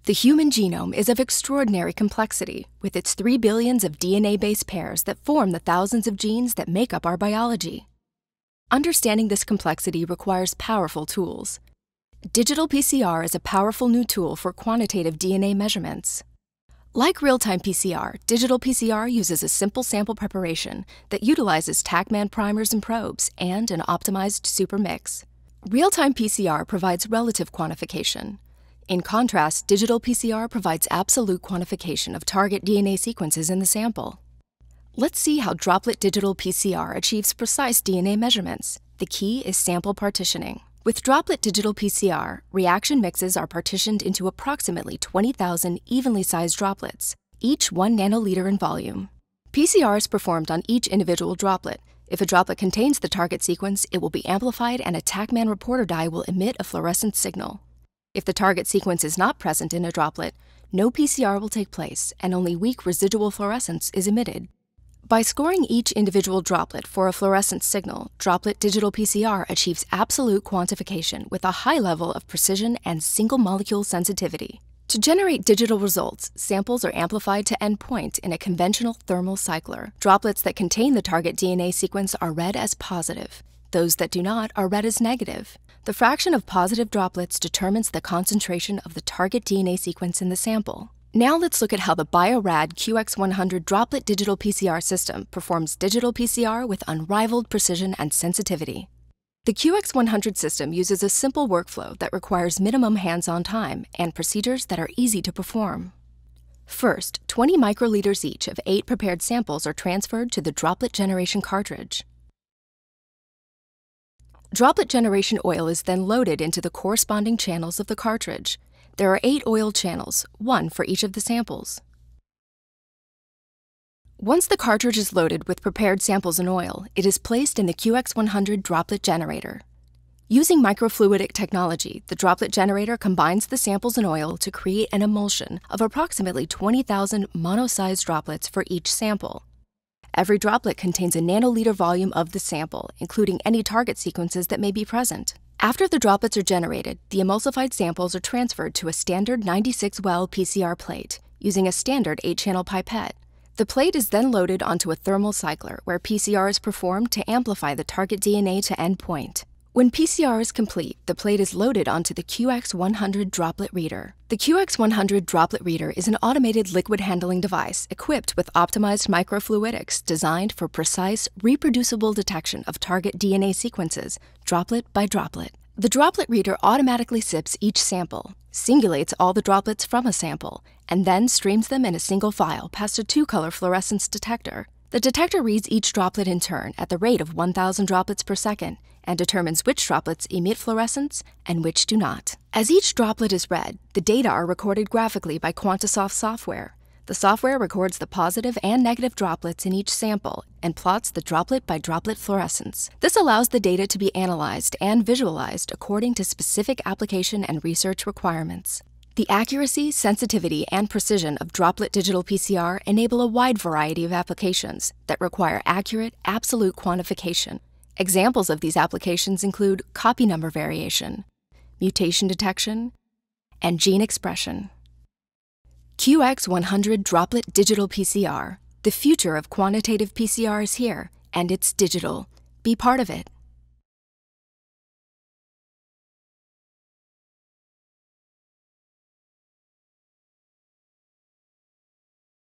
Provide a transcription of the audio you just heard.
The human genome is of extraordinary complexity, with its 3 billions of DNA-base pairs that form the thousands of genes that make up our biology. Understanding this complexity requires powerful tools. Digital PCR is a powerful new tool for quantitative DNA measurements. Like real-time PCR, digital PCR uses a simple sample preparation that utilizes TaqMan primers and probes and an optimized supermix. Real-time PCR provides relative quantification. In contrast, digital PCR provides absolute quantification of target DNA sequences in the sample. Let's see how Droplet Digital PCR achieves precise DNA measurements. The key is sample partitioning. With Droplet Digital PCR, reaction mixes are partitioned into approximately 20,000 evenly sized droplets, each 1 nanoliter in volume. PCR is performed on each individual droplet. If a droplet contains the target sequence, it will be amplified and a TaqMan reporter dye will emit a fluorescent signal. If the target sequence is not present in a droplet, no PCR will take place and only weak residual fluorescence is emitted. By scoring each individual droplet for a fluorescent signal, Droplet Digital PCR achieves absolute quantification with a high level of precision and single-molecule sensitivity. To generate digital results, samples are amplified to endpoint in a conventional thermal cycler. Droplets that contain the target DNA sequence are read as positive. Those that do not are read as negative. The fraction of positive droplets determines the concentration of the target DNA sequence in the sample. Now let's look at how the Bio-Rad QX100 Droplet Digital PCR system performs digital PCR with unrivaled precision and sensitivity. The QX100 system uses a simple workflow that requires minimum hands-on time and procedures that are easy to perform. First, 20 microliters each of 8 prepared samples are transferred to the droplet generation cartridge. Droplet generation oil is then loaded into the corresponding channels of the cartridge. There are 8 oil channels, 1 for each of the samples. Once the cartridge is loaded with prepared samples and oil, it is placed in the QX100 droplet generator. Using microfluidic technology, the droplet generator combines the samples and oil to create an emulsion of approximately 20,000 mono-sized droplets for each sample. Every droplet contains a nanoliter volume of the sample, including any target sequences that may be present. After the droplets are generated, the emulsified samples are transferred to a standard 96-well PCR plate using a standard 8-channel pipette. The plate is then loaded onto a thermal cycler where PCR is performed to amplify the target DNA to endpoint. When PCR is complete, the plate is loaded onto the QX100 droplet reader. The QX100 droplet reader is an automated liquid handling device equipped with optimized microfluidics designed for precise, reproducible detection of target DNA sequences, droplet by droplet. The droplet reader automatically sips each sample, singulates all the droplets from a sample, and then streams them in a single file past a 2-color fluorescence detector. The detector reads each droplet in turn at the rate of 1,000 droplets per second and determines which droplets emit fluorescence and which do not. As each droplet is read, the data are recorded graphically by Quantisoft software. The software records the positive and negative droplets in each sample and plots the droplet-by-droplet fluorescence. This allows the data to be analyzed and visualized according to specific application and research requirements. The accuracy, sensitivity, and precision of Droplet Digital PCR enable a wide variety of applications that require accurate, absolute quantification. Examples of these applications include copy number variation, mutation detection, and gene expression. QX100 Droplet Digital PCR. The future of quantitative PCR is here, and it's digital. Be part of it.